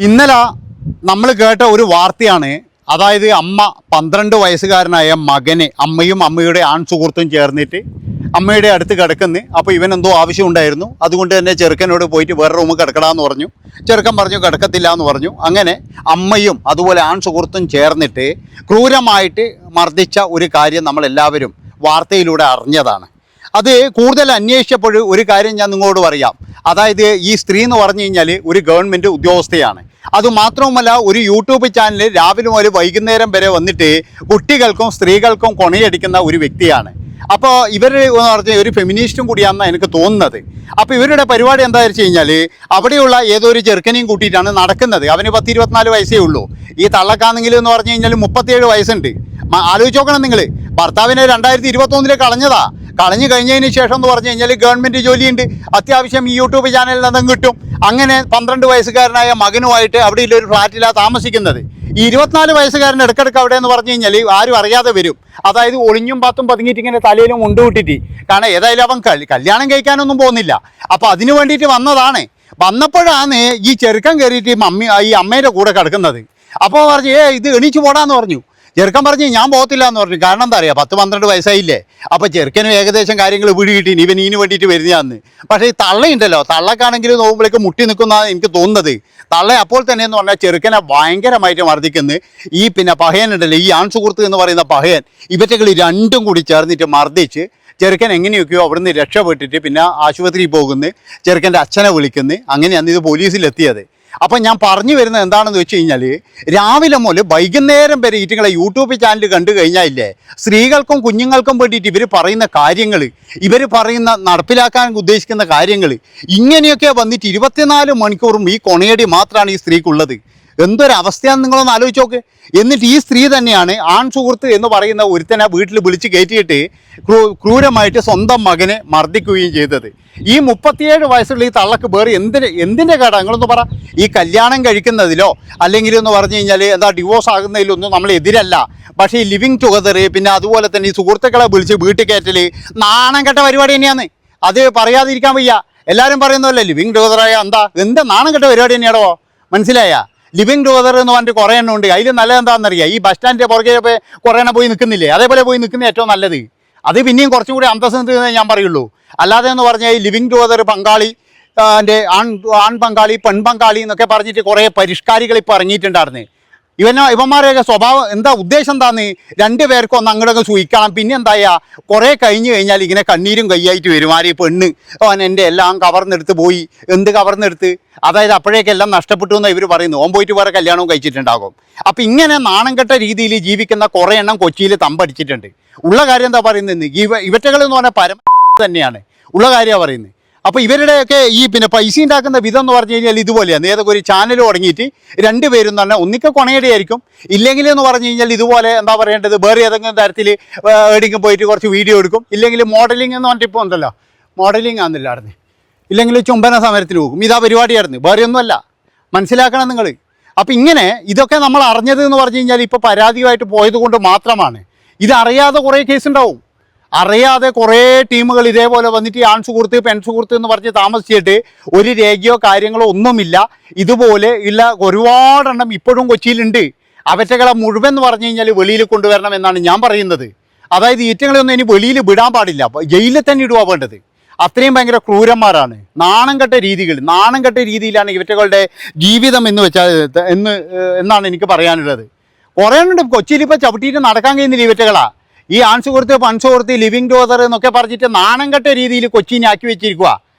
ഇന്നലെ നമ്മൾ കേട്ട ഒരു വാർത്തയാണ്. അതായത് അമ്മ 12 വയസ്സുകാരനായ മകനെ അമ്മയും അമ്മയുടെ ആൺ സുഹൃത്തും ചേർന്നിട്ട് അമ്മയുടെ അടുത്ത് കിടക്കുന്നു. അപ്പോൾ ഇവനെന്തോ ആവശ്യമുണ്ടായിരുന്നു, അതുകൊണ്ട് തന്നെ ചെറുക്കനോട് പോയിട്ട് വേറെ റൂം കിടക്കടാന്ന് പറഞ്ഞു. ചെറുക്കൻ പറഞ്ഞു കിടക്കത്തില്ല എന്ന് പറഞ്ഞു. അങ്ങനെ അമ്മയും അതുപോലെ ആൺ സുഹൃത്തും ചേർന്നിട്ട് ക്രൂരമായിട്ട് മർദ്ദിച്ച ഒരു കാര്യം നമ്മളെല്ലാവരും വാർത്തയിലൂടെ അറിഞ്ഞതാണ്. അത് കൂടുതൽ അന്വേഷിച്ചപ്പോൾ ഒരു കാര്യം ഞാൻ നിങ്ങളോട് പറയാം. അതായത് ഈ സ്ത്രീ എന്ന് പറഞ്ഞു കഴിഞ്ഞാൽ ഒരു ഗവൺമെൻറ് ഉദ്യോഗസ്ഥയാണ്. അതുമാത്രവുമല്ല, ഒരു യൂട്യൂബ് ചാനൽ രാവിലെ മുതൽ വൈകുന്നേരം വരെ വന്നിട്ട് കുട്ടികൾക്കും സ്ത്രീകൾക്കും കൊണയടിക്കുന്ന ഒരു വ്യക്തിയാണ്. അപ്പോൾ ഇവർ എന്ന് പറഞ്ഞാൽ ഒരു ഫെമിനിസ്റ്റും കൂടിയാണെന്നാണ് എനിക്ക് തോന്നുന്നത്. അപ്പോൾ ഇവരുടെ പരിപാടി എന്താ വെച്ച് കഴിഞ്ഞാൽ അവിടെയുള്ള ഏതോ ഒരു ചെറുക്കനെയും കൂട്ടിയിട്ടാണ് നടക്കുന്നത്. അവന് 10-24 വയസ്സേ ഉള്ളൂ. ഈ തള്ളക്കാണെങ്കിൽ എന്ന് പറഞ്ഞു കഴിഞ്ഞാൽ 37 വയസ്സുണ്ട്. ആലോചിച്ച് നോക്കണം നിങ്ങൾ. ഭർത്താവിനെ 2021 കളഞ്ഞതാ. കളഞ്ഞു കഴിഞ്ഞതിന് ശേഷം എന്ന് പറഞ്ഞു കഴിഞ്ഞാൽ ഗവൺമെൻറ് ജോലിയുണ്ട്, അത്യാവശ്യം ഈ യൂട്യൂബ് ചാനലിൽ നിന്നും കിട്ടും. അങ്ങനെ 12 വയസ്സുകാരനായ മകനുമായിട്ട് അവിടെ ഒരു ഫ്ലാറ്റിലാണ് താമസിക്കുന്നത്. ഈ 24 വയസ്സുകാരൻ ഇടയ്ക്കിടയ്ക്ക് അവിടെ എന്ന് പറഞ്ഞു കഴിഞ്ഞാൽ ആരും അറിയാതെ വരും. അതായത് ഒളിഞ്ഞും പാത്തും പതുങ്ങിയിട്ട് ഇങ്ങനെ തലയിലും കൊണ്ടുവിട്ടിട്ട്, കാരണം ഏതായാലും അവൻ കല്യാണം കഴിക്കാനൊന്നും പോകുന്നില്ല. അപ്പോൾ അതിന് വേണ്ടിയിട്ട് വന്നതാണ്. വന്നപ്പോഴാണ് ഈ ചെറുക്കൻ കയറിയിട്ട് ഈ അമ്മയുടെ കൂടെ കിടക്കുന്നത്. അപ്പോൾ പറഞ്ഞു ഇത് എണീച്ച് പോടാന്ന് പറഞ്ഞു. ചെറുക്കൻ പറഞ്ഞു ഞാൻ പോകത്തില്ല എന്ന് പറഞ്ഞു. കാരണം എന്താ അറിയാം, 10-12 വയസ്സായില്ലേ. അപ്പോൾ ചെറുക്കനും ഏകദേശം കാര്യങ്ങൾ വീട് കിട്ടി, ഇവൻ ഇതിന് വേണ്ടിയിട്ട് വരുന്നതാന്ന്. പക്ഷേ ഈ തള്ളയുണ്ടല്ലോ, തള്ളക്കാണെങ്കിൽ നോക്കുമ്പോഴേക്ക് മുട്ടി നിൽക്കുന്നതാണ് എനിക്ക് തോന്നുന്നത്. തള്ള അപ്പോൾ തന്നെ എന്ന് പറഞ്ഞാൽ ചെറുക്കനെ ഭയങ്കരമായിട്ട് മർദ്ദിക്കുന്നു. ഈ പഹയനുണ്ടല്ലോ, ഈ ആൺ സുഹൃത്ത് എന്ന് പറയുന്ന പഹയൻ, ഇവറ്റകൾ രണ്ടും കൂടി ചേർന്നിട്ട് മർദ്ദിച്ച് ചെറുക്കൻ എങ്ങനെയൊക്കെയോ അവിടുന്ന് രക്ഷപ്പെട്ടിട്ട് പിന്നെ ആശുപത്രിയിൽ പോകുന്നു. ചെറുക്കൻ്റെ അച്ഛനെ വിളിക്കുന്നു. അങ്ങനെയാണ് ഇത് പോലീസിലെത്തിയത്. അപ്പം ഞാൻ പറഞ്ഞു വരുന്നത് എന്താണെന്ന് വെച്ച് കഴിഞ്ഞാൽ, രാവിലെ മുതൽ വൈകുന്നേരം വരെ ഇറ്റുങ്ങളെ യൂട്യൂബ് ചാനൽ കണ്ടു കഴിഞ്ഞാൽ ഇല്ലേ, സ്ത്രീകൾക്കും കുഞ്ഞുങ്ങൾക്കും വേണ്ടിയിട്ട് ഇവർ പറയുന്ന കാര്യങ്ങൾ, ഇവർ പറയുന്ന നടപ്പിലാക്കാൻ ഉദ്ദേശിക്കുന്ന കാര്യങ്ങൾ, ഇങ്ങനെയൊക്കെ വന്നിട്ട് 24 മണിക്കൂറും ഈ കൊണയടി മാത്രമാണ് ഈ സ്ത്രീക്കുള്ളത്. എന്തൊരവസ്ഥയാണെന്ന് നിങ്ങളൊന്ന് ആലോചിച്ച് നോക്ക്. എന്നിട്ട് ഈ സ്ത്രീ തന്നെയാണ് ആൺ സുഹൃത്ത് എന്ന് പറയുന്ന ഒരുത്തനെ വീട്ടിൽ വിളിച്ച് കയറ്റിയിട്ട് ക്രൂരമായിട്ട് സ്വന്തം മകനെ മർദ്ദിക്കുകയും ചെയ്തത്. ഈ 37 വയസ്സുള്ള ഈ തള്ളക്ക് വേറെ എന്തിൻ്റെ കേടാ നിങ്ങളൊന്ന് പറ. ഈ കല്യാണം കഴിക്കുന്നതിലോ അല്ലെങ്കിൽ എന്ന് പറഞ്ഞു കഴിഞ്ഞാൽ എന്താ ഡിവോഴ്സ് ആകുന്നതിലൊന്നും നമ്മൾ എതിരല്ല. പക്ഷേ ഈ ലിവിങ് ടുഗദർ, പിന്നെ അതുപോലെ തന്നെ ഈ സുഹൃത്തുക്കളെ വിളിച്ച് വീട്ടിൽ കയറ്റൽ നാണം കെട്ട പരിപാടി തന്നെയാണ്. അത് പറയാതിരിക്കാൻ വയ്യ. എല്ലാവരും പറയുന്നതല്ലേ ലിവിങ് ടുഗദറായ എന്താ നാണം കെട്ട പരിപാടി തന്നെയാണോ, മനസ്സിലായ? ലിവിങ് ടുഗദർ എന്ന് പറഞ്ഞിട്ട് കുറേ എണ്ണം ഉണ്ട്. അതിൽ നല്ലത് എന്താണെന്നറിയാം, ഈ ബസ് സ്റ്റാൻഡിൻ്റെ പുറകെ കുറേ എണ്ണം പോയി നിൽക്കുന്നില്ലേ, അതേപോലെ പോയി നിൽക്കുന്ന ഏറ്റവും നല്ലത്. അത് പിന്നെയും കുറച്ചും കൂടി അന്തസ്സ് നിൽക്കുന്നതേ ഞാൻ പറയുള്ളൂ. അല്ലാതെ എന്ന് പറഞ്ഞാൽ ഈ ലിവിങ് ടുഗദർ പങ്കാളി ആൺ പങ്കാളി പെൺ പങ്കാളി എന്നൊക്കെ പറഞ്ഞിട്ട് കുറേ പരിഷ്കാരികൾ ഇപ്പോൾ ഇറങ്ങിയിട്ടുണ്ടായിരുന്നു. ഇവന്മാരെയൊക്കെ സ്വഭാവം എന്താ, ഉദ്ദേശം എന്താന്ന്, 2 പേർക്കും ഒന്ന് അങ്ങോട്ടൊക്കെ സൂയിക്കണം. പിന്നെ എന്തായാ കുറേ കഴിഞ്ഞ് കഴിഞ്ഞാൽ ഇങ്ങനെ കണ്ണീരും കയ്യായിട്ട് വരും. ആര് പെണ്ണ് അവൻ എൻ്റെ എല്ലാം കവർന്നെടുത്ത് പോയി. എന്ത് കവർന്നെടുത്ത്? അതായത് അപ്പോഴേക്കെല്ലാം നഷ്ടപ്പെട്ടു എന്ന് ഇവർ പറയുന്നു. ഓൻ പോയിട്ട് വേറെ കല്യാണവും കഴിച്ചിട്ടുണ്ടാകും. അപ്പം ഇങ്ങനെ നാണം കെട്ട രീതിയിൽ ജീവിക്കുന്ന കുറേ എണ്ണം കൊച്ചിയിൽ തമ്പടിച്ചിട്ടുണ്ട്. ഉള്ള കാര്യം എന്താ പറയുന്നത്, ഇവറ്റകൾ എന്ന് പറഞ്ഞാൽ പരമ തന്നെയാണ്, ഉള്ള കാര്യമാണ് പറയുന്നത്. അപ്പോൾ ഇവരുടെയൊക്കെ ഈ പൈസ ഉണ്ടാക്കുന്ന വിധം എന്ന് പറഞ്ഞു കഴിഞ്ഞാൽ ഇതുപോലെയാണ്. ഏതൊക്കെ ഒരു ചാനൽ തുടങ്ങിയിട്ട് 2 പേരും തന്നെ ഒന്നിക്കെ കൊണയടിയായിരിക്കും, ഇല്ലെങ്കിൽ എന്ന് പറഞ്ഞു കഴിഞ്ഞാൽ ഇതുപോലെ എന്താ പറയേണ്ടത്, വേറെ ഏതെങ്കിലും തരത്തിൽ എവിടെയെങ്കിലും പോയിട്ട് കുറച്ച് വീഡിയോ എടുക്കും. ഇല്ലെങ്കിൽ മോഡലിംഗ് എന്ന് പറഞ്ഞിട്ട് ഇപ്പോൾ ഉണ്ടല്ലോ, മോഡലിംഗ് ആണെന്നില്ലായിരുന്നു, ഇല്ലെങ്കിൽ ചുംബന സമരത്തിന് പോകും. ഇതാ പരിപാടിയായിരുന്നു, വേറെ ഒന്നുമല്ല. മനസ്സിലാക്കണം നിങ്ങൾ. അപ്പം ഇങ്ങനെ ഇതൊക്കെ നമ്മൾ അറിഞ്ഞത് എന്ന് പറഞ്ഞു കഴിഞ്ഞാൽ ഇപ്പോൾ പരാതിയുമായിട്ട് പോയത് കൊണ്ട് മാത്രമാണ്. ഇതറിയാതെ കുറേ കേസുണ്ടാവും. അറിയാതെ കുറേ ടീമുകൾ ഇതേപോലെ വന്നിട്ട് ആൺ സുഹൃത്ത് പെൺ സുഹൃത്ത് എന്ന് പറഞ്ഞ് താമസിച്ചിട്ട് ഒരു രേഖയോ കാര്യങ്ങളോ ഒന്നുമില്ല. ഇതുപോലെ ഉള്ള ഒരുപാടെണ്ണം ഇപ്പോഴും കൊച്ചിയിലുണ്ട്. അവറ്റകളെ മുഴുവൻ എന്ന് പറഞ്ഞു കഴിഞ്ഞാൽ വെളിയിൽ കൊണ്ടുവരണം എന്നാണ് ഞാൻ പറയുന്നത്. അതായത് ഈറ്റകളെയൊന്നും ഇനി വെളിയിൽ വിടാൻ പാടില്ല, ജയിലിൽ തന്നെ ഇടുക വേണ്ടത്. അത്രയും ഭയങ്കര ക്രൂരന്മാരാണ്. നാണം കെട്ട രീതിയിലാണ് ഇവറ്റകളുടെ ജീവിതം എന്ന് വെച്ചാൽ എന്നാണ് എനിക്ക് പറയാനുള്ളത്. കുറേ ഉണ്ട് കൊച്ചിയിൽ ഇപ്പോൾ ചവിട്ടിയിട്ട് നടക്കാൻ കഴിയുന്നില്ല ഇവറ്റകളാ. ഈ ആൺ സുഹൃത്ത് പെൺ സുഹൃത്ത് ലിവിങ് ടുഗദർ എന്നൊക്കെ പറഞ്ഞിട്ട് നാണം കെട്ട രീതിയിൽ കൊച്ചിനെ ആക്കി വെച്ചിരിക്കുക.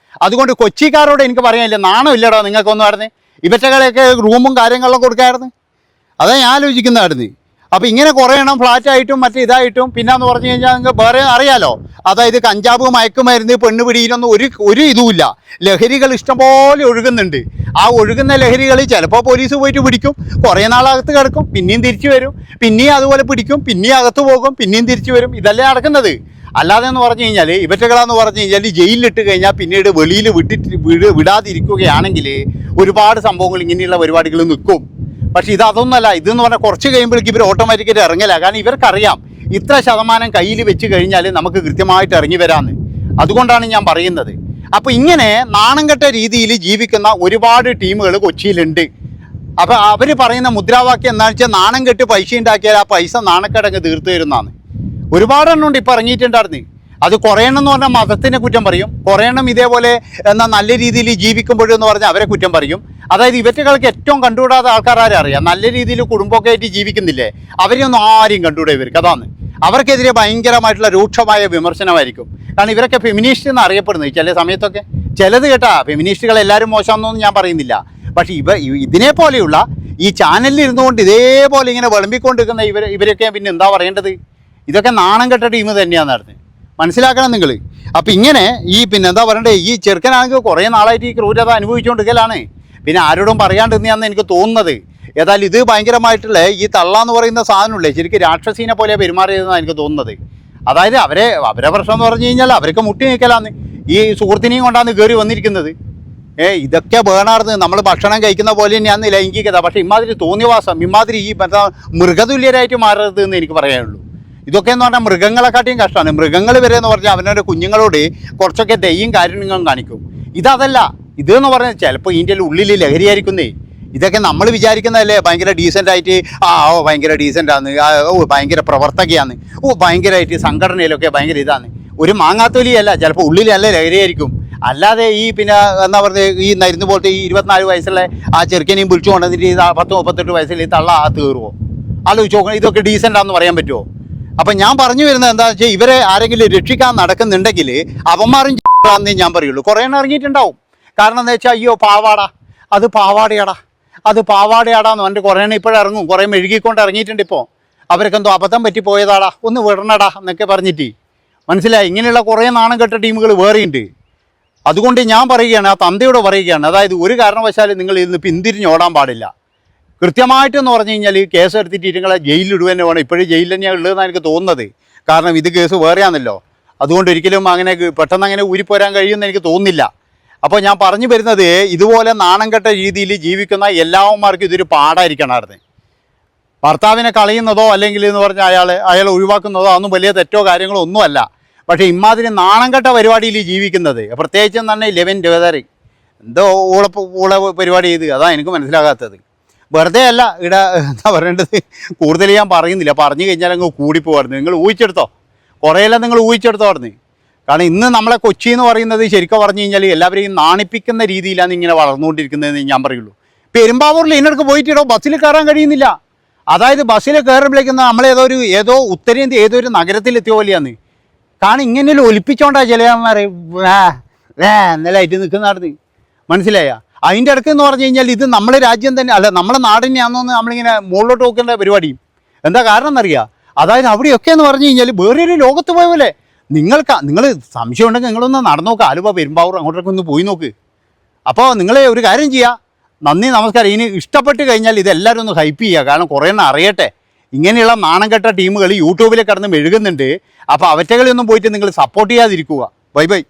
അതുകൊണ്ട് കൊച്ചിക്കാരോട് എനിക്ക് പറയാനില്ല, നാണം ഇല്ലടോ നിങ്ങൾക്കൊന്നും ആയിരുന്നു. ഇവറ്റകളെയൊക്കെ റൂമും കാര്യങ്ങളിലും കൊടുക്കാമായിരുന്നു. അതാ ഞാൻ ആലോചിക്കുന്നതായിരുന്നു. അപ്പോൾ ഇങ്ങനെ കുറേ എണ്ണം ഫ്ലാറ്റായിട്ടും മറ്റേ ഇതായിട്ടും പിന്നെന്ന് പറഞ്ഞു കഴിഞ്ഞാൽ നിങ്ങൾക്ക് വേറെ അറിയാലോ. അതായത് കഞ്ചാവ് മയക്കുമരുന്ന് പെണ്ണുപിടിയിലൊന്നും ഒരു ഇതുമില്ല. ലഹരികൾ ഇഷ്ടംപോലെ ഒഴുകുന്നുണ്ട്. ആ ഒഴുകുന്ന ലഹരികൾ ചിലപ്പോൾ പോലീസ് പോയിട്ട് പിടിക്കും, കുറേ നാളകത്ത് കിടക്കും, പിന്നെയും തിരിച്ചു വരും, പിന്നെയും അതുപോലെ പിടിക്കും, പിന്നെയും അകത്ത് പോകും, പിന്നെയും തിരിച്ചു വരും. ഇതല്ലേ നടക്കുന്നത്. അല്ലാതെ എന്ന് പറഞ്ഞു കഴിഞ്ഞാൽ ഇവറ്റകളാന്ന് പറഞ്ഞു കഴിഞ്ഞാൽ ജയിലിലിട്ട് കഴിഞ്ഞാൽ പിന്നീട് വെളിയിൽ വിടാതിരിക്കുകയാണെങ്കിൽ ഒരുപാട് സംഭവങ്ങൾ ഇങ്ങനെയുള്ള പരിപാടികൾ നിൽക്കും. പക്ഷേ ഇതൊന്നുമല്ല. ഇതെന്ന് പറഞ്ഞാൽ കുറച്ച് കഴിയുമ്പോഴേക്ക് ഇവർ ഓട്ടോമാറ്റിക്കായിട്ട് ഇറങ്ങില്ല. കാരണം ഇവർക്കറിയാം ഇത്ര ശതമാനം കയ്യിൽ വെച്ച് കഴിഞ്ഞാൽ നമുക്ക് കൃത്യമായിട്ട് ഇറങ്ങി വരാമെന്ന്. അതുകൊണ്ടാണ് ഞാൻ പറയുന്നത്. അപ്പോൾ ഇങ്ങനെ നാണം കെട്ട രീതിയിൽ ജീവിക്കുന്ന ഒരുപാട് ടീമുകൾ കൊച്ചിയിലുണ്ട്. അപ്പം അവർ പറയുന്ന മുദ്രാവാക്യം എന്താണെന്ന് വെച്ചാൽ നാണം കെട്ട് പൈസ ഉണ്ടാക്കിയാൽ ആ പൈസ നാണക്കടങ്ങ് തീർത്തു തരുന്നതാണ്. ഒരുപാടെണ്ണം ഉണ്ട് ഇപ്പോൾ ഇറങ്ങിയിട്ടുണ്ടായിരുന്നു. അത് കുറേ എണ്ണം എന്ന് പറഞ്ഞാൽ മതത്തിനെ കുറ്റം പറയും, കുറേ എണ്ണം ഇതേപോലെ എന്നാൽ നല്ല രീതിയിൽ ജീവിക്കുമ്പോഴെന്ന് പറഞ്ഞാൽ അവരെ കുറ്റം പറയും. അതായത് ഇവറ്റകൾക്ക് ഏറ്റവും കണ്ടുകൂടാത്ത ആൾക്കാരെ അറിയാം. നല്ല രീതിയിൽ കുടുംബമൊക്കെ ആയിട്ട് ജീവിക്കുന്നില്ലേ, അവരെയൊന്നും ആരെയും കണ്ടുകൂടാ ഇവർക്ക്. അതാണ് അവർക്കെതിരെ ഭയങ്കരമായിട്ടുള്ള രൂക്ഷമായ വിമർശനമായിരിക്കും. കാരണം ഇവരൊക്കെ ഫെമിനിസ്റ്റ് എന്ന് അറിയപ്പെടുന്നത് ചില സമയത്തൊക്കെ. ചിലത് കേട്ടാ ഫെമിനിസ്റ്റുകൾ എല്ലാവരും മോശമെന്നൊന്നും ഞാൻ പറയുന്നില്ല. പക്ഷേ ഇതിനെ പോലെയുള്ള ഈ ചാനലിൽ ഇരുന്നുകൊണ്ട് ഇതേപോലെ ഇങ്ങനെ വിളമ്പിക്കൊണ്ടിരിക്കുന്ന ഇവരൊക്കെ പിന്നെ എന്താ പറയേണ്ടത്? ഇതൊക്കെ നാണം കെട്ട ടീം തന്നെയാണ് നടന്നത്, മനസ്സിലാക്കണം നിങ്ങൾ. അപ്പം ഇങ്ങനെ ഈ പിന്നെ എന്താ പറയണ്ടേ, ഈ ചെറുക്കനാണെങ്കിൽ കുറേ നാളായിട്ട് ഈ ക്രൂരത അനുഭവിച്ചുകൊണ്ടിരിക്കലാണ്. പിന്നെ ആരോടും പറയാണ്ടിരുന്നാന്ന് എനിക്ക് തോന്നുന്നത്. ഏതായാലും ഇത് ഭയങ്കരമായിട്ടുള്ള ഈ തള്ളാന്ന് പറയുന്ന സാധനമില്ലേ, ശരിക്കും രാക്ഷസീനെ പോലെ പെരുമാറിയതെന്നാണ് എനിക്ക് തോന്നുന്നത്. അതായത് അവരെ പ്രശ്നം എന്ന് പറഞ്ഞു കഴിഞ്ഞാൽ അവർക്ക് മുട്ടി നിൽക്കലാന്ന്, ഈ സുഹൃത്തിനെയും കൊണ്ടാണ് കയറി വന്നിരിക്കുന്നത്. ഇതൊക്കെ വേണമായിരുന്നു. നമ്മൾ ഭക്ഷണം കഴിക്കുന്ന പോലെ തന്നെയാണ് ലൈംഗികത. പക്ഷേ ഇമാതിരി തോന്നിയവാസം, ഇമാതിരി ഈ മൃഗതുല്യരായിട്ട് മാറരുത് എന്ന് എനിക്ക് പറയാനുള്ളൂ. ഇതൊക്കെ എന്ന് പറഞ്ഞാൽ മൃഗങ്ങളെക്കാട്ടിയും കഷ്ടമാണ്. മൃഗങ്ങൾ വരെ എന്ന് പറഞ്ഞാൽ അവനവൻ്റെ കുഞ്ഞുങ്ങളോട് കുറച്ചൊക്കെ ദയ്യും കാര്യങ്ങളും കാണിക്കും. ഇതല്ല, ഇതെന്ന് പറഞ്ഞാൽ ചിലപ്പോൾ ഇതിൻ്റെ ഉള്ളിൽ ലഹരിയായിരിക്കുന്നേ. ഇതൊക്കെ നമ്മൾ വിചാരിക്കുന്നതല്ലേ ഭയങ്കര ഡീസൻ്റായിട്ട്, ഭയങ്കര ഡീസൻ്റാണ്, ഭയങ്കര പ്രവർത്തകയാണ്, ഭയങ്കരമായിട്ട് സംഘടനയിലൊക്കെ ഭയങ്കര ഇതാണ്. ഒരു മാങ്ങാത്തൊലിയല്ല, ചിലപ്പോൾ ഉള്ളിൽ നല്ല ലഹരിയായിരിക്കും. അല്ലാതെ ഈ പിന്നെ എന്താ പറയുക, ഈ നരുന്ന് പോലത്തെ ഈ 24 വയസ്സുള്ള ആ ചെറുക്കനെയും വിളിച്ചു കൊണ്ടുവന്നിട്ട് ഈ 10-38 വയസ്സിൽ ഈ തള്ള ആ തീറുമോ? ആലോചിച്ച് നോക്കണം. ഇതൊക്കെ ഡീസൻ്റാന്ന് പറയാൻ പറ്റുമോ? അപ്പം ഞാൻ പറഞ്ഞു വരുന്നത് എന്താണെന്ന് വെച്ചാൽ, ഇവരെ ആരെങ്കിലും രക്ഷിക്കാൻ നടക്കുന്നുണ്ടെങ്കിൽ അവന്മാരും എന്നേ ഞാൻ പറയുള്ളൂ. കുറേ എണ്ണം ഇറങ്ങിയിട്ടുണ്ടാവും. കാരണം എന്താ വെച്ചാൽ, അയ്യോ പാവാടാ, അത് പാവാടയാടാ, അത് പാവാടയാടാന്ന് പറഞ്ഞിട്ട് കുറേ എണ്ണം ഇപ്പോഴിറങ്ങും. കുറേ മെഴുകിക്കൊണ്ട് ഇറങ്ങിയിട്ടുണ്ട്. ഇപ്പോൾ അവരൊക്കെ എന്തോ അബദ്ധം പറ്റിപ്പോയതാടാ, ഒന്ന് വിടണടാ എന്നൊക്കെ പറഞ്ഞിട്ട്. മനസ്സിലായി? ഇങ്ങനെയുള്ള കുറേ നാണം കെട്ട ടീമുകൾ വേറെയുണ്ട്. അതുകൊണ്ട് ഞാൻ പറയുകയാണ്, ആ തന്തയോട് പറയുകയാണ്, അതായത് ഒരു കാരണവശാലും നിങ്ങൾ ഇതിന് പിന്തിരിഞ്ഞോടാൻ പാടില്ല. കൃത്യമായിട്ടെന്ന് പറഞ്ഞു കഴിഞ്ഞാൽ കേസ് എടുത്തിട്ട് നിങ്ങളെ ജയിലിലിടുക തന്നെ വേണം. ഇപ്പോഴും ജയിലിൽ തന്നെയാണ് ഉള്ളതെന്നാണ് എനിക്ക് തോന്നുന്നത്. കാരണം ഇത് കേസ് വേറെയാണല്ലോ. അതുകൊണ്ട് ഒരിക്കലും അങ്ങനെ പെട്ടെന്ന് അങ്ങനെ ഊരിപ്പോരാൻ കഴിയുമെന്ന് എനിക്ക് തോന്നുന്നില്ല. അപ്പോൾ ഞാൻ പറഞ്ഞു വരുന്നത്, ഇതുപോലെ നാണം കെട്ട രീതിയിൽ ജീവിക്കുന്ന എല്ലാവന്മാർക്കും ഇതൊരു പാടായിരിക്കണമായിരുന്നു. ഭർത്താവിനെ കളയുന്നതോ അല്ലെങ്കിൽ എന്ന് പറഞ്ഞാൽ അയാളെ ഒഴിവാക്കുന്നതോ അതൊന്നും വലിയ തെറ്റോ കാര്യങ്ങളോ ഒന്നുമല്ല. പക്ഷേ ഇമാതിരി നാണം കെട്ട പരിപാടിയിൽ ജീവിക്കുന്നത്, പ്രത്യേകിച്ചും തന്നെ 11 രൂപ എന്തോ ഊള പരിപാടി ചെയ്ത്, അതാണ് എനിക്ക് മനസ്സിലാകാത്തത്. വെറുതെ അല്ല ഇവിടെ എന്താ പറയേണ്ടത്, കൂടുതൽ ഞാൻ പറയുന്നില്ല. പറഞ്ഞു കഴിഞ്ഞാൽ അങ്ങ് കൂടിപ്പോവായിരുന്നു. നിങ്ങൾ ഊഹിച്ചെടുത്തോ, കുറേയെല്ലാം നിങ്ങൾ ഊഹിച്ചെടുത്തോ പറഞ്ഞു. കാരണം ഇന്ന് നമ്മളെ കൊച്ചി എന്ന് പറയുന്നത് ശരിക്കും പറഞ്ഞു കഴിഞ്ഞാൽ എല്ലാവരെയും നാണിപ്പിക്കുന്ന രീതിയിലാണ് ഇങ്ങനെ വളർന്നുകൊണ്ടിരിക്കുന്നതെന്ന് ഞാൻ പറയുള്ളൂ. പെരുമ്പാവൂരിൽ ഇതിനിടക്ക് പോയിട്ടിടോ ബസ്സിൽ കയറാൻ കഴിയുന്നില്ല. അതായത് ബസ്സിൽ കയറുമ്പോഴേക്കുന്ന നമ്മളേതോ ഉത്തരേന്ത്യ ഏതോ ഒരു നഗരത്തിലെത്തിയ പോലെയാണ്. കാരണം ഇങ്ങനെ ഒലിപ്പിച്ചോണ്ടാണ് ചിലമാരെ എന്നലായിട്ട് നിൽക്കുന്നതാണ്. മനസ്സിലായ? അതിൻ്റെ ഇടയ്ക്ക് എന്ന് പറഞ്ഞു കഴിഞ്ഞാൽ ഇത് നമ്മുടെ രാജ്യം തന്നെ അല്ല, നമ്മുടെ നാട് തന്നെയാണെന്ന് നമ്മളിങ്ങനെ മുകളിലോട്ട് നോക്കേണ്ട പരിപാടിയും. എന്താ കാരണം എന്നറിയാം? അതായത് അവിടെയൊക്കെ എന്ന് പറഞ്ഞു കഴിഞ്ഞാൽ വേറൊരു ലോകത്ത് പോയ പോലെ. നിങ്ങൾ സംശയം ഉണ്ടെങ്കിൽ നിങ്ങളൊന്ന് നടന്നു നോക്കുക. ആലുവ പെരുമ്പാവൂർ അങ്ങോട്ടൊക്കെ ഒന്ന് പോയി നോക്ക്. അപ്പോൾ നിങ്ങൾ ഒരു കാര്യം ചെയ്യുക. നന്ദി, നമസ്കാരം. ഇനി ഇഷ്ടപ്പെട്ട് കഴിഞ്ഞാൽ ഇതെല്ലാവരും ഒന്ന് ഹൈപ്പ് ചെയ്യുക. കാരണം കുറേ എണ്ണം അറിയട്ടെ. ഇങ്ങനെയുള്ള നാണം കെട്ട ടീമുകൾ യൂട്യൂബിൽ കിടന്ന് മെഴുകുന്നുണ്ട്. അപ്പോൾ അവറ്റകളെയൊന്നും പോയിട്ട് നിങ്ങൾ സപ്പോർട്ട് ചെയ്യാതിരിക്കുക. Bye bye.